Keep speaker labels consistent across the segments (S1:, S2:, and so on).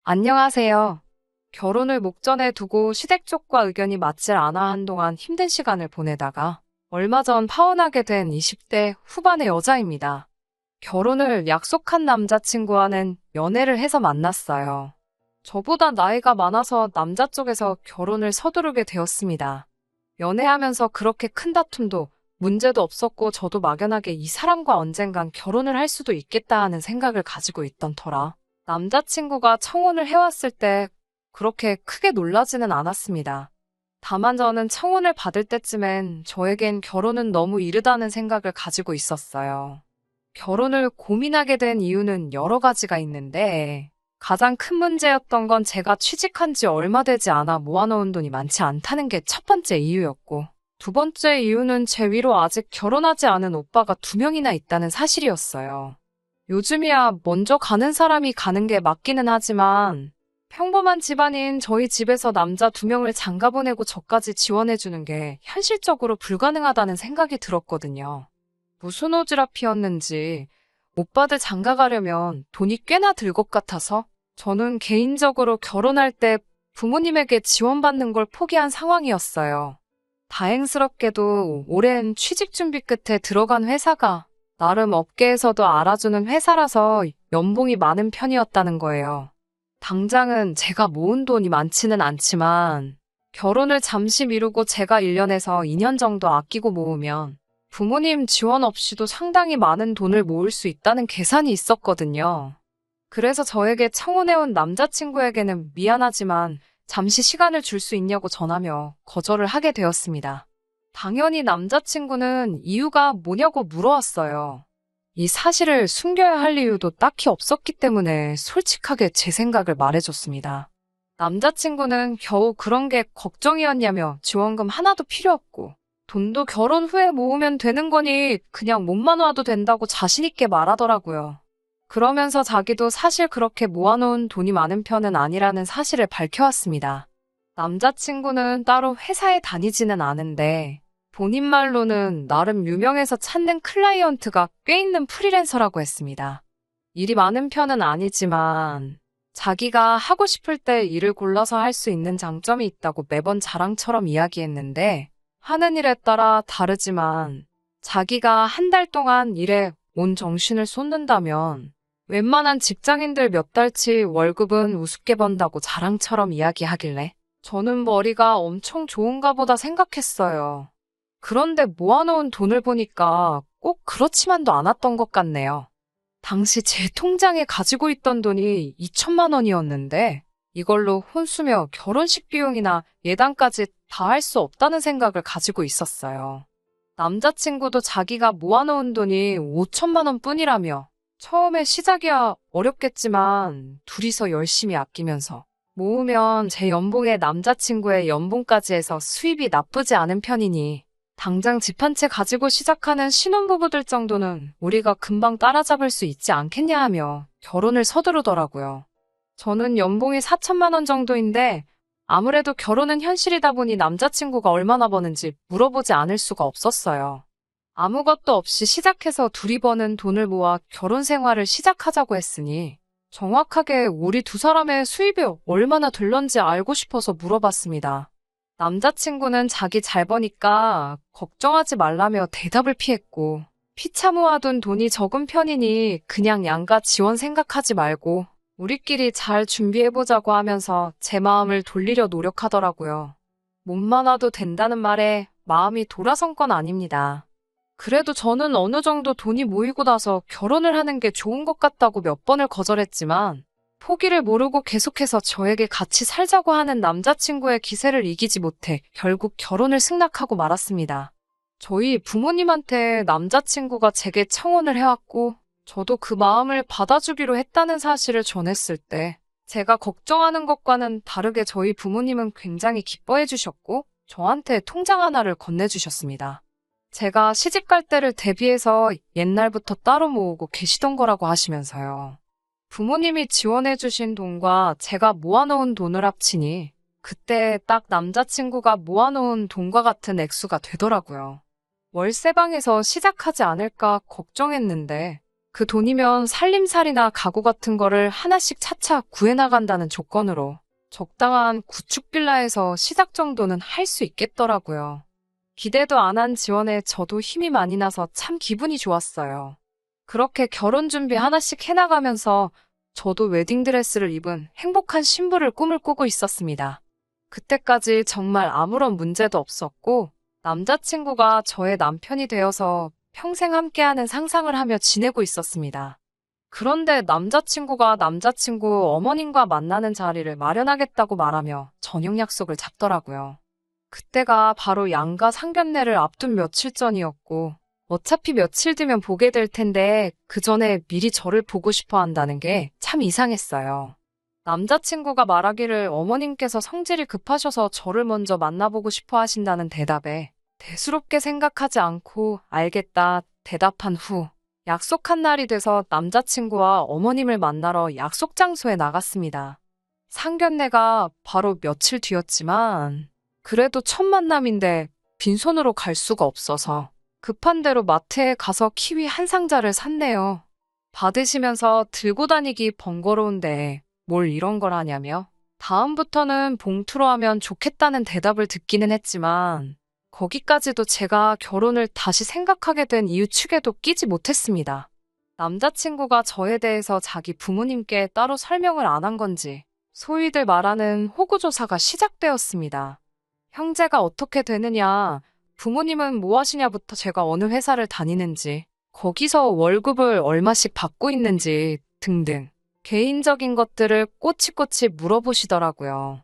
S1: 안녕하세요. 결혼을 목전에 두고 시댁 쪽과 의견이 맞질 않아 한동안 힘든 시간을 보내다가 얼마 전 파혼하게 된 20대 후반의 여자입니다. 결혼을 약속한 남자친구와는 연애를 해서 만났어요. 저보다 나이가 많아서 남자 쪽에서 결혼을 서두르게 되었습니다. 연애하면서 그렇게 큰 다툼도 문제도 없었고 저도 막연하게 이 사람과 언젠간 결혼을 할 수도 있겠다 하는 생각을 가지고 있던 터라 남자친구가 청혼을 해왔을 때 그렇게 크게 놀라지는 않았습니다. 다만 저는 청혼을 받을 때쯤엔 저에겐 결혼은 너무 이르다는 생각을 가지고 있었어요. 결혼을 고민하게 된 이유는 여러 가지가 있는데 가장 큰 문제였던 건 제가 취직한 지 얼마 되지 않아 모아놓은 돈이 많지 않다는 게 첫 번째 이유였고 두 번째 이유는 제 위로 아직 결혼하지 않은 오빠가 두 명이나 있다는 사실이었어요. 요즘이야 먼저 가는 사람이 가는 게 맞기는 하지만 평범한 집안인 저희 집에서 남자 두 명을 장가 보내고 저까지 지원해주는 게 현실적으로 불가능하다는 생각이 들었거든요. 무슨 오지랖이었는지 오빠들 장가 가려면 돈이 꽤나 들 것 같아서 저는 개인적으로 결혼할 때 부모님에게 지원받는 걸 포기한 상황이었어요. 다행스럽게도 오랜 취직 준비 끝에 들어간 회사가 나름 업계에서도 알아주는 회사라서 연봉이 많은 편이었다는 거예요. 당장은 제가 모은 돈이 많지는 않지만 결혼을 잠시 미루고 제가 1년에서 2년 정도 아끼고 모으면 부모님 지원 없이도 상당히 많은 돈을 모을 수 있다는 계산이 있었거든요. 그래서 저에게 청혼해온 남자친구에게는 미안하지만 잠시 시간을 줄 수 있냐고 전하며 거절을 하게 되었습니다. 당연히 남자친구는 이유가 뭐냐고 물어왔어요. 이 사실을 숨겨야 할 이유도 딱히 없었기 때문에 솔직하게 제 생각을 말해줬습니다. 남자친구는 겨우 그런 게 걱정이었냐며 지원금 하나도 필요 없고 돈도 결혼 후에 모으면 되는 거니 그냥 몸만 와도 된다고 자신있게 말하더라고요. 그러면서 자기도 사실 그렇게 모아놓은 돈이 많은 편은 아니라는 사실을 밝혀왔습니다. 남자친구는 따로 회사에 다니지는 않은데 본인 말로는 나름 유명해서 찾는 클라이언트가 꽤 있는 프리랜서라고 했습니다. 일이 많은 편은 아니지만 자기가 하고 싶을 때 일을 골라서 할 수 있는 장점이 있다고 매번 자랑처럼 이야기했는데 하는 일에 따라 다르지만 자기가 한 달 동안 일에 온 정신을 쏟는다면 웬만한 직장인들 몇 달치 월급은 우습게 번다고 자랑처럼 이야기하길래 저는 머리가 엄청 좋은가 보다 생각했어요. 그런데 모아놓은 돈을 보니까 꼭 그렇지만도 않았던 것 같네요. 당시 제 통장에 가지고 있던 돈이 2천만 원이었는데 이걸로 혼수며 결혼식 비용이나 예단까지 다 할 수 없다는 생각을 가지고 있었어요. 남자친구도 자기가 모아놓은 돈이 5천만 원 뿐이라며 처음에 시작이야 어렵겠지만 둘이서 열심히 아끼면서 모으면 제 연봉에 남자친구의 연봉까지 해서 수입이 나쁘지 않은 편이니 당장 집 한 채 가지고 시작하는 신혼부부들 정도는 우리가 금방 따라잡을 수 있지 않겠냐 하며 결혼을 서두르더라고요. 저는 연봉이 4천만 원 정도인데 아무래도 결혼은 현실이다 보니 남자친구가 얼마나 버는지 물어보지 않을 수가 없었어요. 아무것도 없이 시작해서 둘이 버는 돈을 모아 결혼 생활을 시작하자고 했으니 정확하게 우리 두 사람의 수입이 얼마나 될런지 알고 싶어서 물어봤습니다. 남자친구는 자기 잘 버니까 걱정하지 말라며 대답을 피했고 피차 모아둔 돈이 적은 편이니 그냥 양가 지원 생각하지 말고 우리끼리 잘 준비해보자고 하면서 제 마음을 돌리려 노력하더라고요. 몸만 와도 된다는 말에 마음이 돌아선 건 아닙니다. 그래도 저는 어느 정도 돈이 모이고 나서 결혼을 하는 게 좋은 것 같다고 몇 번을 거절했지만 포기를 모르고 계속해서 저에게 같이 살자고 하는 남자친구의 기세를 이기지 못해 결국 결혼을 승낙하고 말았습니다. 저희 부모님한테 남자친구가 제게 청혼을 해왔고 저도 그 마음을 받아주기로 했다는 사실을 전했을 때 제가 걱정하는 것과는 다르게 저희 부모님은 굉장히 기뻐해 주셨고 저한테 통장 하나를 건네주셨습니다. 제가 시집갈 때를 대비해서 옛날부터 따로 모으고 계시던 거라고 하시면서요. 부모님이 지원해주신 돈과 제가 모아놓은 돈을 합치니 그때 딱 남자친구가 모아놓은 돈과 같은 액수가 되더라고요. 월세방에서 시작하지 않을까 걱정했는데 그 돈이면 살림살이나 가구 같은 거를 하나씩 차차 구해나간다는 조건으로 적당한 구축 빌라에서 시작 정도는 할 수 있겠더라고요. 기대도 안 한 지원에 저도 힘이 많이 나서 참 기분이 좋았어요. 그렇게 결혼 준비 하나씩 해나가면서 저도 웨딩드레스를 입은 행복한 신부를 꿈을 꾸고 있었습니다. 그때까지 정말 아무런 문제도 없었고 남자친구가 저의 남편이 되어서 평생 함께하는 상상을 하며 지내고 있었습니다. 그런데 남자친구가 남자친구 어머님과 만나는 자리를 마련하겠다고 말하며 저녁 약속을 잡더라고요. 그때가 바로 양가 상견례를 앞둔 며칠 전이었고 어차피 며칠 뒤면 보게 될 텐데 그 전에 미리 저를 보고 싶어 한다는 게 참 이상했어요. 남자친구가 말하기를 어머님께서 성질이 급하셔서 저를 먼저 만나보고 싶어 하신다는 대답에 대수롭게 생각하지 않고 알겠다 대답한 후 약속한 날이 돼서 남자친구와 어머님을 만나러 약속 장소에 나갔습니다. 상견례가 바로 며칠 뒤였지만 그래도 첫 만남인데 빈손으로 갈 수가 없어서 급한 대로 마트에 가서 키위 한 상자를 샀네요. 받으시면서 들고 다니기 번거로운데 뭘 이런 걸 하냐며 다음부터는 봉투로 하면 좋겠다는 대답을 듣기는 했지만 거기까지도 제가 결혼을 다시 생각하게 된 이유 축에도 끼지 못했습니다. 남자친구가 저에 대해서 자기 부모님께 따로 설명을 안 한 건지 소위들 말하는 호구조사가 시작되었습니다. 형제가 어떻게 되느냐, 부모님은 뭐 하시냐부터 제가 어느 회사를 다니는지, 거기서 월급을 얼마씩 받고 있는지 등등 개인적인 것들을 꼬치꼬치 물어보시더라고요.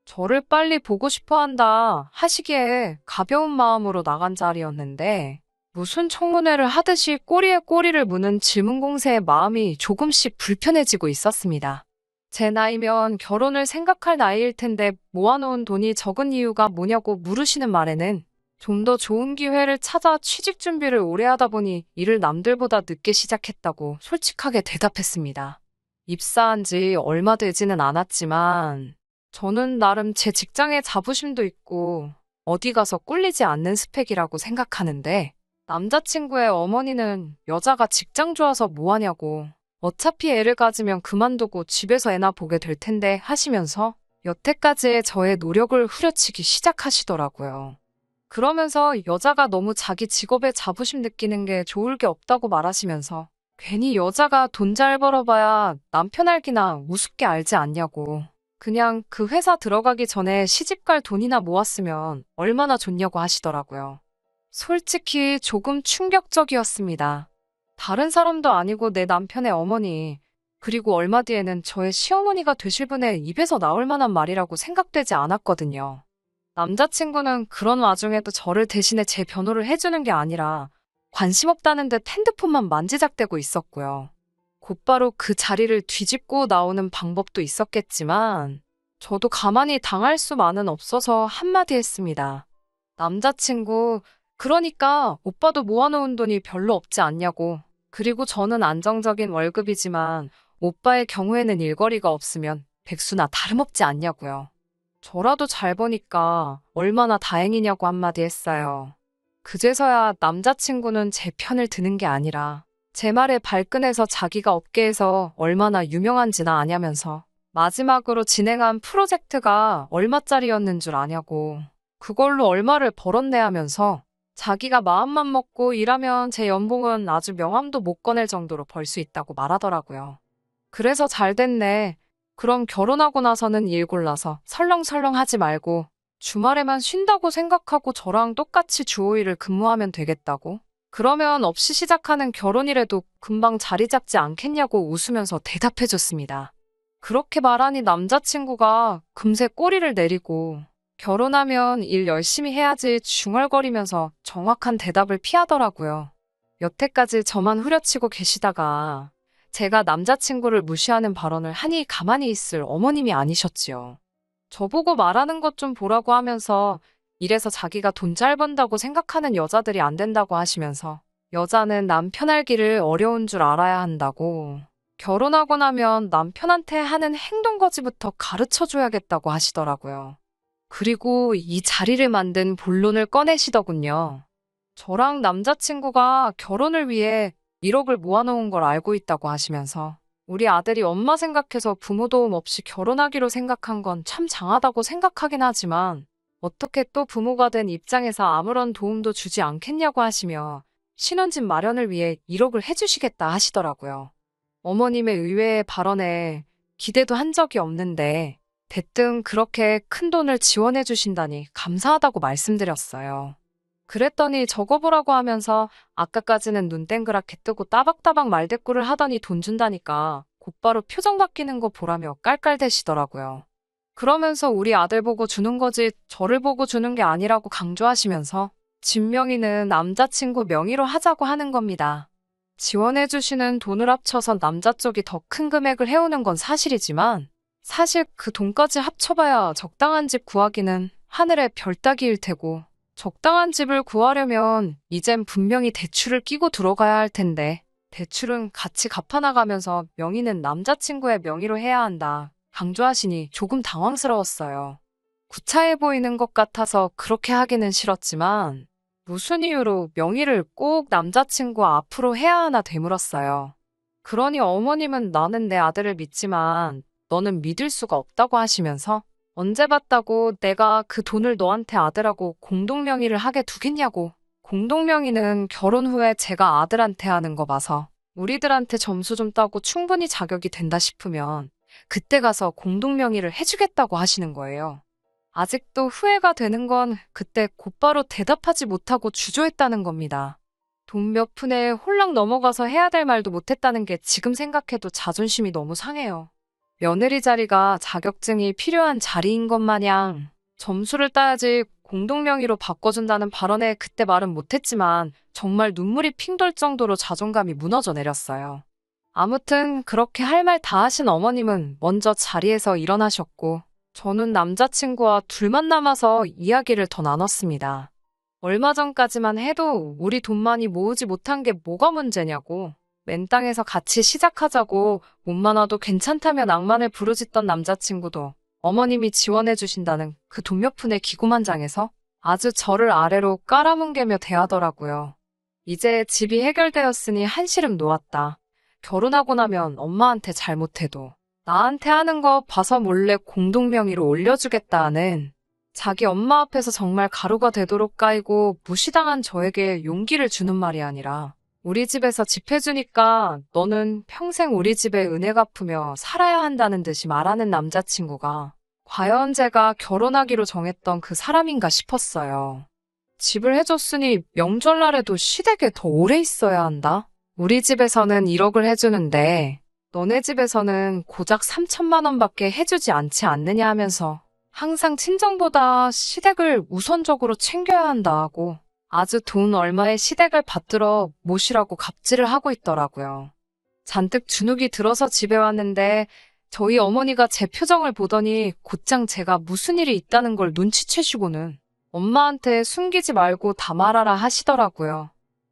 S1: 저를 빨리 보고 싶어 한다 하시기에 가벼운 마음으로 나간 자리였는데 무슨 청문회를 하듯이 꼬리에 꼬리를 무는 질문 공세에 마음이 조금씩 불편해지고 있었습니다. 제 나이면 결혼을 생각할 나이일 텐데 모아놓은 돈이 적은 이유가 뭐냐고 물으시는 말에는 좀 더 좋은 기회를 찾아 취직 준비를 오래 하다 보니 일을 남들보다 늦게 시작했다고 솔직하게 대답했습니다. 입사한 지 얼마 되지는 않았지만 저는 나름 제 직장에 자부심도 있고 어디 가서 꿀리지 않는 스펙이라고 생각하는데 남자친구의 어머니는 여자가 직장 좋아서 뭐 하냐고 어차피 애를 가지면 그만두고 집에서 애나 보게 될 텐데 하시면서 여태까지의 저의 노력을 후려치기 시작하시더라고요. 그러면서 여자가 너무 자기 직업에 자부심 느끼는 게 좋을 게 없다고 말하시면서 괜히 여자가 돈 잘 벌어봐야 남편 알기나 우습게 알지 않냐고 그냥 그 회사 들어가기 전에 시집갈 돈이나 모았으면 얼마나 좋냐고 하시더라고요. 솔직히 조금 충격적이었습니다. 다른 사람도 아니고 내 남편의 어머니, 그리고 얼마 뒤에는 저의 시어머니가 되실 분의 입에서 나올 만한 말이라고 생각되지 않았거든요. 남자친구는 그런 와중에도 저를 대신에 제 변호를 해주는 게 아니라 관심 없다는 듯 핸드폰만 만지작대고 있었고요. 곧바로 그 자리를 뒤집고 나오는 방법도 있었겠지만 저도 가만히 당할 수만은 없어서 한마디 했습니다. 남자친구, 그러니까 오빠도 모아놓은 돈이 별로 없지 않냐고. 그리고 저는 안정적인 월급이지만 오빠의 경우에는 일거리가 없으면 백수나 다름없지 않냐고요. 저라도 잘 버니까 얼마나 다행이냐고 한마디 했어요. 그제서야 남자친구는 제 편을 드는 게 아니라 제 말에 발끈해서 자기가 업계에서 얼마나 유명한지나 아냐면서 마지막으로 진행한 프로젝트가 얼마짜리였는 줄 아냐고 그걸로 얼마를 벌었네 하면서 자기가 마음만 먹고 일하면 제 연봉은 아주 명함도 못 꺼낼 정도로 벌 수 있다고 말하더라고요. 그래서 잘 됐네. 그럼 결혼하고 나서는 일 골라서 설렁설렁 하지 말고 주말에만 쉰다고 생각하고 저랑 똑같이 주 5일을 근무하면 되겠다고? 그러면 없이 시작하는 결혼이라도 금방 자리 잡지 않겠냐고 웃으면서 대답해줬습니다. 그렇게 말하니 남자친구가 금세 꼬리를 내리고 결혼하면 일 열심히 해야지 중얼거리면서 정확한 대답을 피하더라고요. 여태까지 저만 후려치고 계시다가 제가 남자친구를 무시하는 발언을 하니 가만히 있을 어머님이 아니셨지요. 저보고 말하는 것 좀 보라고 하면서 이래서 자기가 돈 잘 번다고 생각하는 여자들이 안 된다고 하시면서 여자는 남편 알기를 어려운 줄 알아야 한다고 결혼하고 나면 남편한테 하는 행동거지부터 가르쳐줘야겠다고 하시더라고요. 그리고 이 자리를 만든 본론을 꺼내시더군요. 저랑 남자친구가 결혼을 위해 1억을 모아놓은 걸 알고 있다고 하시면서 우리 아들이 엄마 생각해서 부모 도움 없이 결혼하기로 생각한 건 참 장하다고 생각하긴 하지만 어떻게 또 부모가 된 입장에서 아무런 도움도 주지 않겠냐고 하시며 신혼집 마련을 위해 1억을 해주시겠다 하시더라고요. 어머님의 의외의 발언에 기대도 한 적이 없는데 대뜸 그렇게 큰 돈을 지원해 주신다니 감사하다고 말씀드렸어요. 그랬더니 적어보라고 하면서 아까까지는 눈 땡그랗게 뜨고 따박따박 말대꾸를 하더니 돈 준다니까 곧바로 표정 바뀌는 거 보라며 깔깔대시더라고요. 그러면서 우리 아들 보고 주는 거지 저를 보고 주는 게 아니라고 강조하시면서 집 명의는 남자친구 명의로 하자고 하는 겁니다. 지원해주시는 돈을 합쳐서 남자 쪽이 더 큰 금액을 해오는 건 사실이지만 사실 그 돈까지 합쳐봐야 적당한 집 구하기는 하늘의 별 따기일 테고 적당한 집을 구하려면 이젠 분명히 대출을 끼고 들어가야 할 텐데 대출은 같이 갚아나가면서 명의는 남자친구의 명의로 해야 한다 강조하시니 조금 당황스러웠어요. 구차해 보이는 것 같아서 그렇게 하기는 싫었지만 무슨 이유로 명의를 꼭 남자친구 앞으로 해야 하나 되물었어요. 그러니 어머님은 나는 내 아들을 믿지만 너는 믿을 수가 없다고 하시면서 언제 봤다고 내가 그 돈을 너한테 아들하고 공동명의를 하게 두겠냐고. 공동명의는 결혼 후에 제가 아들한테 하는 거 봐서 우리들한테 점수 좀 따고 충분히 자격이 된다 싶으면 그때 가서 공동명의를 해주겠다고 하시는 거예요. 아직도 후회가 되는 건 그때 곧바로 대답하지 못하고 주저했다는 겁니다. 돈 몇 푼에 홀랑 넘어가서 해야 될 말도 못했다는 게 지금 생각해도 자존심이 너무 상해요. 며느리 자리가 자격증이 필요한 자리인 것 마냥 점수를 따야지 공동명의로 바꿔준다는 발언에 그때 말은 못했지만 정말 눈물이 핑 돌 정도로 자존감이 무너져 내렸어요. 아무튼 그렇게 할 말 다 하신 어머님은 먼저 자리에서 일어나셨고 저는 남자친구와 둘만 남아서 이야기를 더 나눴습니다. 얼마 전까지만 해도 우리 돈 많이 모으지 못한 게 뭐가 문제냐고 맨 땅에서 같이 시작하자고 몸만 와도 괜찮다며 낭만을 부르짖던 남자친구도 어머님이 지원해 주신다는 그 돈 몇 푼의 기고만장해서 아주 저를 아래로 깔아뭉개며 대하더라고요. 이제 집이 해결되었으니 한시름 놓았다. 결혼하고 나면 엄마한테 잘못해도 나한테 하는 거 봐서 몰래 공동명의로 올려주겠다는 자기 엄마 앞에서 정말 가루가 되도록 까이고 무시당한 저에게 용기를 주는 말이 아니라 우리 집에서 집 해주니까 너는 평생 우리 집에 은혜 갚으며 살아야 한다는 듯이 말하는 남자친구가 과연 제가 결혼하기로 정했던 그 사람인가 싶었어요. 집을 해줬으니 명절날에도 시댁에 더 오래 있어야 한다? 우리 집에서는 1억을 해주는데 너네 집에서는 고작 3천만 원밖에 해주지 않지 않느냐 하면서 항상 친정보다 시댁을 우선적으로 챙겨야 한다 하고 아주 돈 얼마의 시댁을 받들어 모시라고 갑질을 하고 있더라고요. 잔뜩 주눅이 들어서 집에 왔는데 저희 어머니가 제 표정을 보더니 곧장 제가 무슨 일이 있다는 걸 눈치채시고는 엄마한테 숨기지 말고 다 말하라 하시더라고요.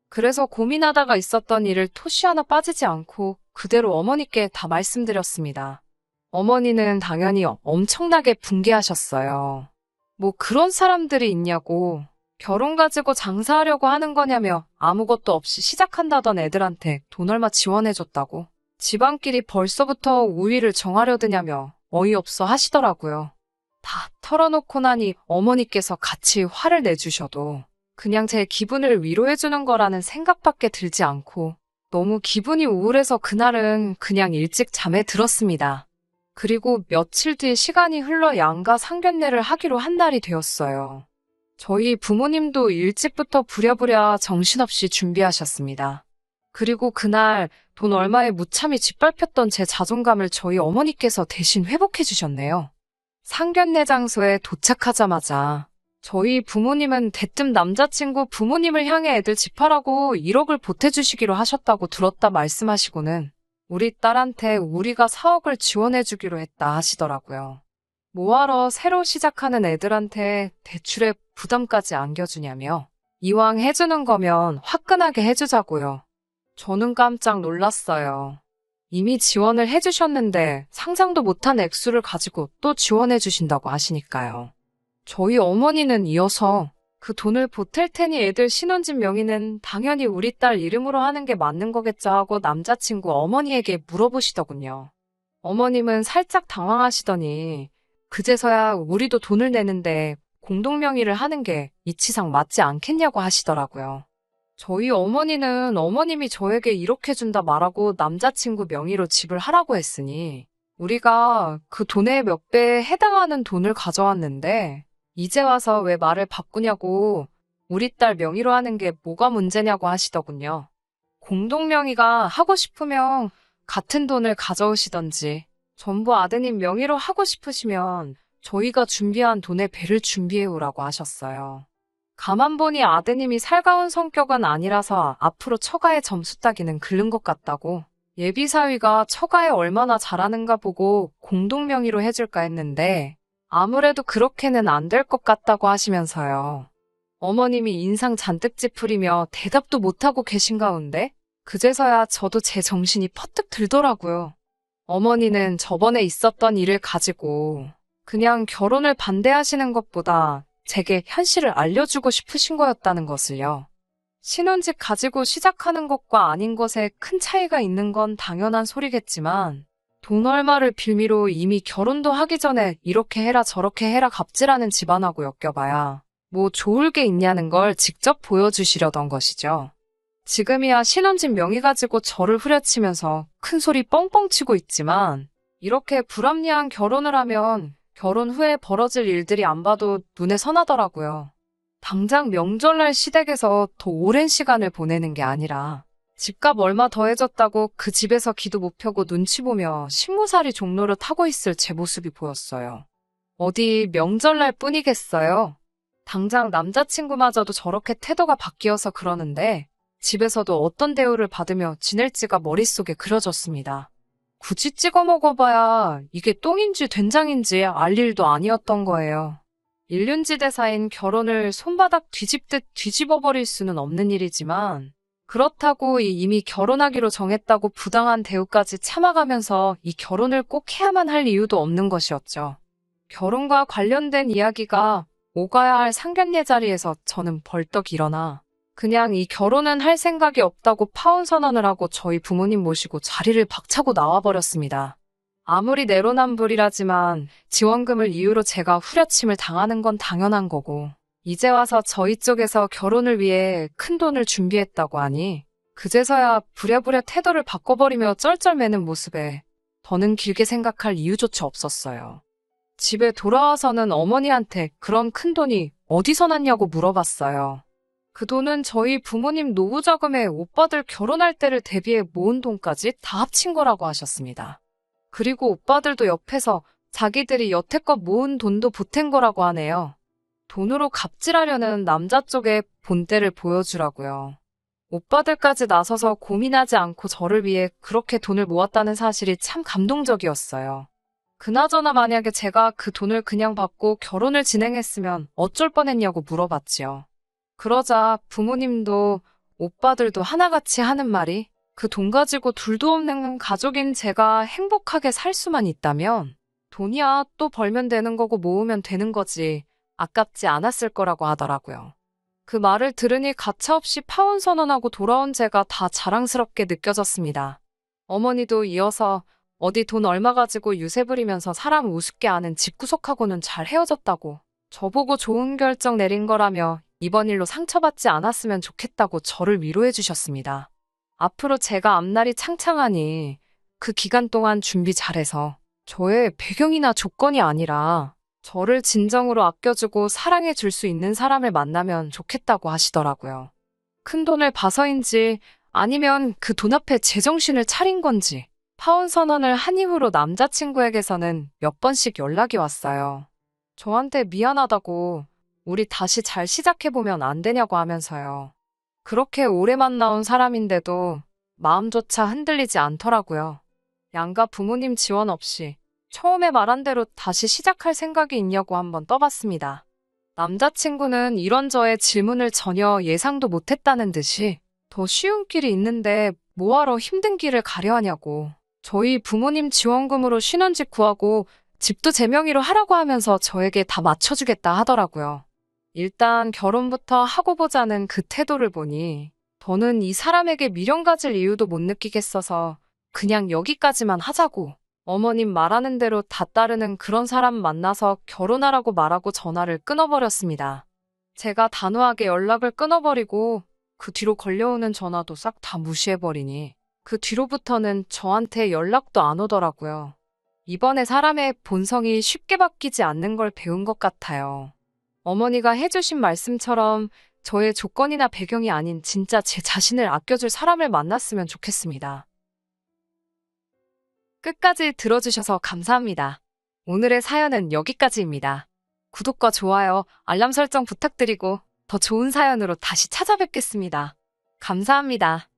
S1: 그래서 고민하다가 있었던 일을 토시 하나 빠지지 않고 그대로 어머니께 다 말씀드렸습니다. 어머니는 당연히 엄청나게 분개하셨어요. 뭐 그런 사람들이 있냐고. 결혼 가지고 장사하려고 하는 거냐며 아무것도 없이 시작한다던 애들한테 돈 얼마 지원해줬다고. 집안끼리 벌써부터 우위를 정하려드냐며 어이없어 하시더라고요. 다 털어놓고 나니 어머니께서 같이 화를 내주셔도 그냥 제 기분을 위로해주는 거라는 생각밖에 들지 않고 너무 기분이 우울해서 그날은 그냥 일찍 잠에 들었습니다. 그리고 며칠 뒤 시간이 흘러 양가 상견례를 하기로 한 날이 되었어요. 저희 부모님도 일찍부터 부랴부랴 정신없이 준비하셨습니다. 그리고 그날 돈 얼마에 무참히 짓밟혔던 제 자존감을 저희 어머니께서 대신 회복해 주셨네요. 상견례 장소에 도착하자마자 저희 부모님은 대뜸 남자친구 부모님을 향해 애들 집하라고 1억을 보태주시기로 하셨다고 들었다 말씀하시고는 우리 딸한테 우리가 4억을 지원해주기로 했다 하시더라고요. 뭐하러 새로 시작하는 애들한테 대출에 부담까지 안겨주냐며 이왕 해주는 거면 화끈하게 해주자고요. 저는 깜짝 놀랐어요. 이미 지원을 해주셨는데 상상도 못한 액수를 가지고 또 지원해주신다고 하시니까요. 저희 어머니는 이어서 그 돈을 보탤 테니 애들 신혼집 명의는 당연히 우리 딸 이름으로 하는 게 맞는 거겠죠 하고 남자친구 어머니에게 물어보시더군요. 어머님은 살짝 당황하시더니 그제서야 우리도 돈을 내는데 공동명의를 하는 게 이치상 맞지 않겠냐고 하시더라고요. 저희 어머니는 어머님이 저에게 이렇게 준다 말하고 남자친구 명의로 집을 하라고 했으니 우리가 그 돈의 몇 배에 해당하는 돈을 가져왔는데 이제 와서 왜 말을 바꾸냐고 우리 딸 명의로 하는 게 뭐가 문제냐고 하시더군요. 공동명의가 하고 싶으면 같은 돈을 가져오시던지 전부 아드님 명의로 하고 싶으시면 저희가 준비한 돈의 배를 준비해오라고 하셨어요. 가만 보니 아드님이 살가운 성격은 아니라서 앞으로 처가의 점수 따기는 글른 것 같다고 예비사위가 처가에 얼마나 잘하는가 보고 공동명의로 해줄까 했는데 아무래도 그렇게는 안 될 것 같다고 하시면서요. 어머님이 인상 잔뜩 찌푸리며 대답도 못하고 계신 가운데 그제서야 저도 제 정신이 퍼뜩 들더라고요. 어머니는 저번에 있었던 일을 가지고 그냥 결혼을 반대하시는 것보다 제게 현실을 알려주고 싶으신 거였다는 것을요. 신혼집 가지고 시작하는 것과 아닌 것에 큰 차이가 있는 건 당연한 소리겠지만 돈 얼마를 빌미로 이미 결혼도 하기 전에 이렇게 해라 저렇게 해라 갑질하는 집안하고 엮여봐야 뭐 좋을 게 있냐는 걸 직접 보여주시려던 것이죠. 지금이야 신혼집 명의 가지고 저를 후려치면서 큰 소리 뻥뻥 치고 있지만 이렇게 불합리한 결혼을 하면 결혼 후에 벌어질 일들이 안 봐도 눈에 선하더라고요. 당장 명절날 시댁에서 더 오랜 시간을 보내는 게 아니라 집값 얼마 더해졌다고 그 집에서 기도 못 펴고 눈치 보며 신고살이 종로를 타고 있을 제 모습이 보였어요. 어디 명절날 뿐이겠어요. 당장 남자친구마저도 저렇게 태도가 바뀌어서 그러는데 집에서도 어떤 대우를 받으며 지낼지가 머릿속에 그려졌습니다. 굳이 찍어 먹어봐야 이게 똥인지 된장인지 알 일도 아니었던 거예요. 일륜지대사인 결혼을 손바닥 뒤집듯 뒤집어버릴 수는 없는 일이지만 그렇다고 이미 결혼하기로 정했다고 부당한 대우까지 참아가면서 이 결혼을 꼭 해야만 할 이유도 없는 것이었죠. 결혼과 관련된 이야기가 오가야 할 상견례 자리에서 저는 벌떡 일어나 그냥 이 결혼은 할 생각이 없다고 파혼 선언을 하고 저희 부모님 모시고 자리를 박차고 나와버렸습니다. 아무리 내로남불이라지만 지원금을 이유로 제가 후려침을 당하는 건 당연한 거고 이제 와서 저희 쪽에서 결혼을 위해 큰 돈을 준비했다고 하니 그제서야 부랴부랴 태도를 바꿔버리며 쩔쩔매는 모습에 더는 길게 생각할 이유조차 없었어요. 집에 돌아와서는 어머니한테 그런 큰 돈이 어디서 났냐고 물어봤어요. 그 돈은 저희 부모님 노후자금에 오빠들 결혼할 때를 대비해 모은 돈까지 다 합친 거라고 하셨습니다. 그리고 오빠들도 옆에서 자기들이 여태껏 모은 돈도 보탠 거라고 하네요. 돈으로 갑질하려는 남자 쪽의 본때를 보여주라고요. 오빠들까지 나서서 고민하지 않고 저를 위해 그렇게 돈을 모았다는 사실이 참 감동적이었어요. 그나저나 만약에 제가 그 돈을 그냥 받고 결혼을 진행했으면 어쩔 뻔했냐고 물어봤지요. 그러자 부모님도 오빠들도 하나같이 하는 말이 그 돈 가지고 둘도 없는 가족인 제가 행복하게 살 수만 있다면 돈이야 또 벌면 되는 거고 모으면 되는 거지 아깝지 않았을 거라고 하더라고요. 그 말을 들으니 가차없이 파혼 선언하고 돌아온 제가 다 자랑스럽게 느껴졌습니다. 어머니도 이어서 어디 돈 얼마 가지고 유세 부리면서 사람 우습게 하는 집구석하고는 잘 헤어졌다고 저보고 좋은 결정 내린 거라며 이번 일로 상처받지 않았으면 좋겠다고 저를 위로해 주셨습니다. 앞으로 제가 앞날이 창창하니 그 기간 동안 준비 잘해서 저의 배경이나 조건이 아니라 저를 진정으로 아껴주고 사랑해 줄 수 있는 사람을 만나면 좋겠다고 하시더라고요. 큰 돈을 봐서인지 아니면 그 돈 앞에 제정신을 차린 건지 파혼 선언을 한 이후로 남자친구에게서는 몇 번씩 연락이 왔어요. 저한테 미안하다고 우리 다시 잘 시작해보면 안 되냐고 하면서요. 그렇게 오래 만나온 사람인데도 마음조차 흔들리지 않더라고요. 양가 부모님 지원 없이 처음에 말한 대로 다시 시작할 생각이 있냐고 한번 떠봤습니다. 남자친구는 이런 저의 질문을 전혀 예상도 못했다는 듯이 더 쉬운 길이 있는데 뭐하러 힘든 길을 가려 하냐고 저희 부모님 지원금으로 신혼집 구하고 집도 제 명의로 하라고 하면서 저에게 다 맞춰주겠다 하더라고요. 일단 결혼부터 하고 보자는 그 태도를 보니 더는 이 사람에게 미련 가질 이유도 못 느끼겠어서 그냥 여기까지만 하자고 어머님 말하는 대로 다 따르는 그런 사람 만나서 결혼하라고 말하고 전화를 끊어버렸습니다. 제가 단호하게 연락을 끊어버리고 그 뒤로 걸려오는 전화도 싹 다 무시해버리니 그 뒤로부터는 저한테 연락도 안 오더라고요. 이번에 사람의 본성이 쉽게 바뀌지 않는 걸 배운 것 같아요. 어머니가 해주신 말씀처럼 저의 조건이나 배경이 아닌 진짜 제 자신을 아껴줄 사람을 만났으면 좋겠습니다. 끝까지 들어주셔서 감사합니다. 오늘의 사연은 여기까지입니다. 구독과 좋아요, 알람 설정 부탁드리고 더 좋은 사연으로 다시 찾아뵙겠습니다. 감사합니다.